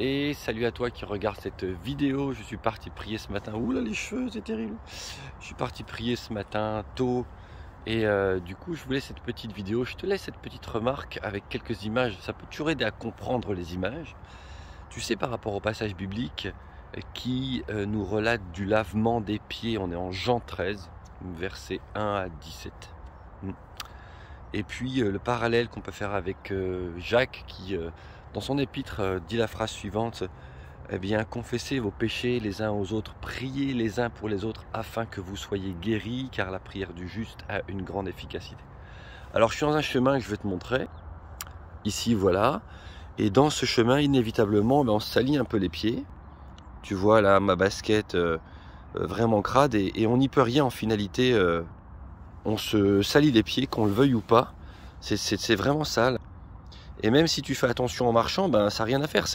Et salut à toi qui regarde cette vidéo. Je suis parti prier ce matin. Ouh là, les cheveux, c'est terrible. Je suis parti prier ce matin tôt. Et du coup, je voulais cette petite vidéo. Je te laisse cette petite remarque avec quelques images. Ça peut toujours aider à comprendre les images. Tu sais, par rapport au passage biblique qui nous relate du lavement des pieds. On est en Jean 13, versets 1 à 17. Et puis le parallèle qu'on peut faire avec Jacques qui, dans son épître, dit la phrase suivante: eh bien, confessez vos péchés les uns aux autres, priez les uns pour les autres afin que vous soyez guéris, car la prière du juste a une grande efficacité. Alors, je suis dans un chemin que je vais te montrer, ici, voilà, et dans ce chemin, inévitablement, on se salit un peu les pieds. Tu vois là, ma basket vraiment crade, et on n'y peut rien en finalité. On se salit les pieds, qu'on le veuille ou pas, c'est vraiment sale. Et même si tu fais attention en marchant, ben ça n'a rien à faire.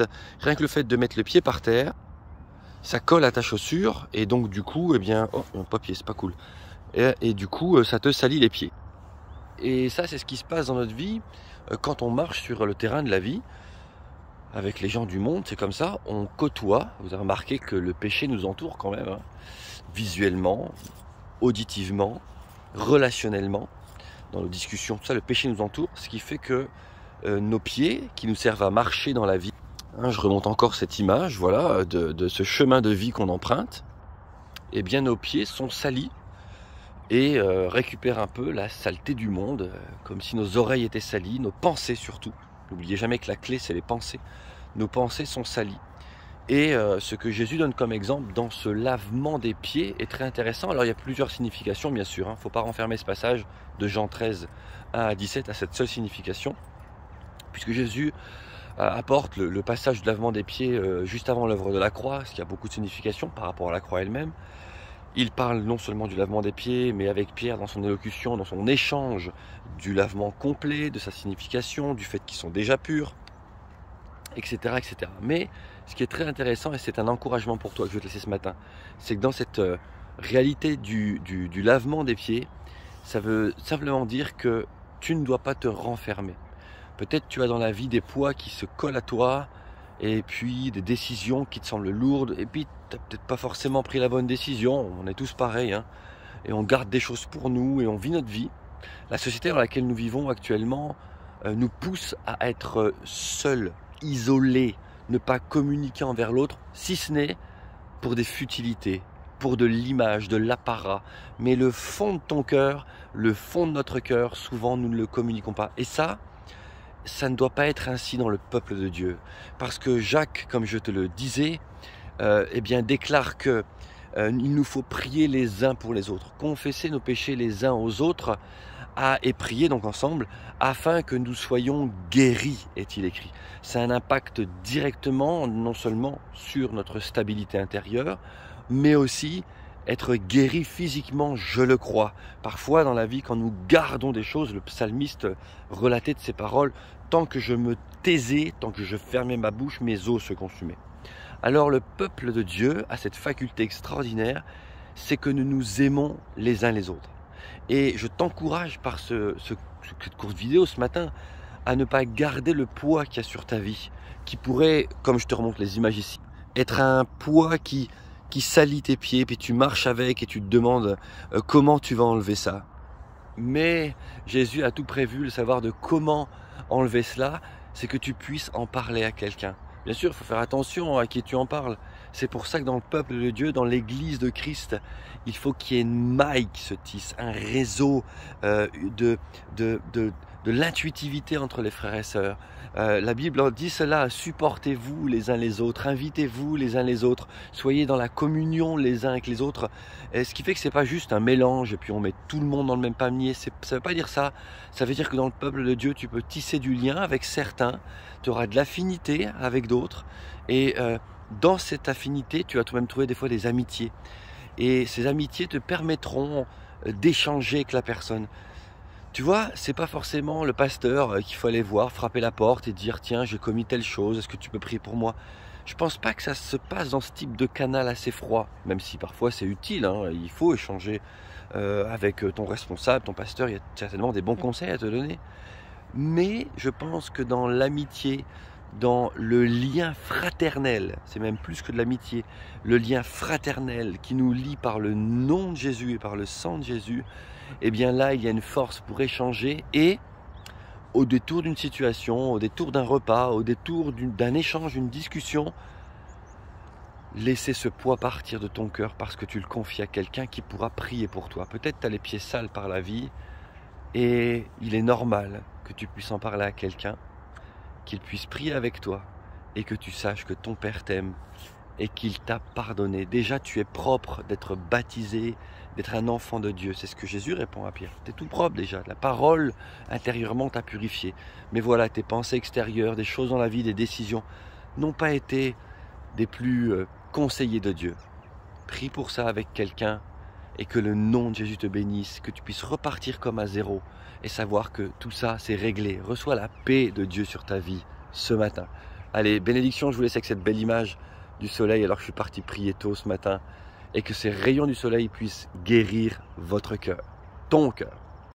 Rien que le fait de mettre le pied par terre, ça colle à ta chaussure, et donc du coup, eh bien, oh, mon papier, c'est pas cool. Et du coup, ça te salit les pieds. Et ça, c'est ce qui se passe dans notre vie quand on marche sur le terrain de la vie. Avec les gens du monde, c'est comme ça, on côtoie. Vous avez remarqué que le péché nous entoure quand même, hein, visuellement, auditivement, relationnellement, dans nos discussions, tout ça, le péché nous entoure, ce qui fait que nos pieds, qui nous servent à marcher dans la vie, hein, je remonte encore cette image, voilà, de ce chemin de vie qu'on emprunte, eh bien nos pieds sont salis et récupèrent un peu la saleté du monde, comme si nos oreilles étaient salies, nos pensées surtout. N'oubliez jamais que la clé, c'est les pensées. Nos pensées sont salies. Et ce que Jésus donne comme exemple dans ce lavement des pieds est très intéressant. Alors il y a plusieurs significations bien sûr, il ne faut pas renfermer ce passage de Jean 13, 1 à 17 à cette seule signification, puisque Jésus apporte le passage du lavement des pieds juste avant l'œuvre de la croix, ce qui a beaucoup de signification par rapport à la croix elle-même. Il parle non seulement du lavement des pieds, mais avec Pierre dans son élocution, dans son échange, du lavement complet, de sa signification, du fait qu'ils sont déjà purs, etc., etc. Mais ce qui est très intéressant, et c'est un encouragement pour toi que je vais te laisser ce matin, c'est que dans cette réalité du lavement des pieds, ça veut simplement dire que tu ne dois pas te renfermer. Peut-être tu as dans la vie des poids qui se collent à toi, et puis des décisions qui te semblent lourdes, et puis tu n'as peut-être pas forcément pris la bonne décision, on est tous pareils, hein, et on garde des choses pour nous, et on vit notre vie. La société dans laquelle nous vivons actuellement nous pousse à être seuls, isolés, ne pas communiquer envers l'autre, si ce n'est pour des futilités, pour de l'image, de l'apparat. Mais le fond de ton cœur, le fond de notre cœur, souvent nous ne le communiquons pas. Et ça ne doit pas être ainsi dans le peuple de Dieu. Parce que Jacques, comme je te le disais, eh bien, déclare que il nous faut prier les uns pour les autres, confesser nos péchés les uns aux autres, et prier donc ensemble, afin que nous soyons guéris, est-il écrit. C'est un impact directement, non seulement sur notre stabilité intérieure, mais aussi être guéri physiquement, je le crois. Parfois dans la vie, quand nous gardons des choses, le psalmiste relatait de ces paroles: tant que je me taisais, tant que je fermais ma bouche, mes os se consumaient. Alors le peuple de Dieu a cette faculté extraordinaire, c'est que nous nous aimons les uns les autres. Et je t'encourage par cette courte vidéo ce matin à ne pas garder le poids qu'il y a sur ta vie, qui pourrait, comme je te remonte les images ici, être un poids qui salit tes pieds, puis tu marches avec et tu te demandes comment tu vas enlever ça. Mais Jésus a tout prévu, le savoir de comment enlever cela, c'est que tu puisses en parler à quelqu'un. Bien sûr, il faut faire attention à qui tu en parles. C'est pour ça que dans le peuple de Dieu, dans l'église de Christ, il faut qu'il y ait une maille qui se tisse, un réseau de l'intuitivité entre les frères et sœurs. La Bible dit cela: supportez-vous les uns les autres, invitez-vous les uns les autres, soyez dans la communion les uns avec les autres. Et ce qui fait que c'est pas juste un mélange et puis on met tout le monde dans le même panier. Ça veut pas dire ça. Ça veut dire que dans le peuple de Dieu, tu peux tisser du lien avec certains, tu auras de l'affinité avec d'autres, et dans cette affinité, tu vas tout de même trouver des fois des amitiés. Et ces amitiés te permettront d'échanger avec la personne. Tu vois, c'est pas forcément le pasteur qu'il faut aller voir, frapper la porte et dire: tiens, j'ai commis telle chose, est-ce que tu peux prier pour moi? Je pense pas que ça se passe dans ce type de canal assez froid, même si parfois c'est utile, hein, il faut échanger avec ton responsable, ton pasteur, il y a certainement des bons conseils à te donner. Mais je pense que dans l'amitié, dans le lien fraternel, c'est même plus que de l'amitié, le lien fraternel qui nous lie par le nom de Jésus et par le sang de Jésus, eh bien là, il y a une force pour échanger et au détour d'une situation, au détour d'un repas, au détour d'un échange, d'une discussion, laisser ce poids partir de ton cœur parce que tu le confies à quelqu'un qui pourra prier pour toi. Peut-être tu as les pieds sales par la vie et il est normal que tu puisses en parler à quelqu'un, qu'il puisse prier avec toi et que tu saches que ton Père t'aime et qu'il t'a pardonné. Déjà, tu es propre d'être baptisé, d'être un enfant de Dieu. C'est ce que Jésus répond à Pierre. Tu es tout propre déjà. La parole intérieurement t'a purifié. Mais voilà, tes pensées extérieures, des choses dans la vie, des décisions n'ont pas été des plus conseillées de Dieu. Prie pour ça avec quelqu'un et que le nom de Jésus te bénisse, que tu puisses repartir comme à zéro et savoir que tout ça c'est réglé. Reçois la paix de Dieu sur ta vie ce matin. Allez, bénédiction, je vous laisse avec cette belle image du soleil alors que je suis parti prier tôt ce matin et que ces rayons du soleil puissent guérir votre cœur, ton cœur.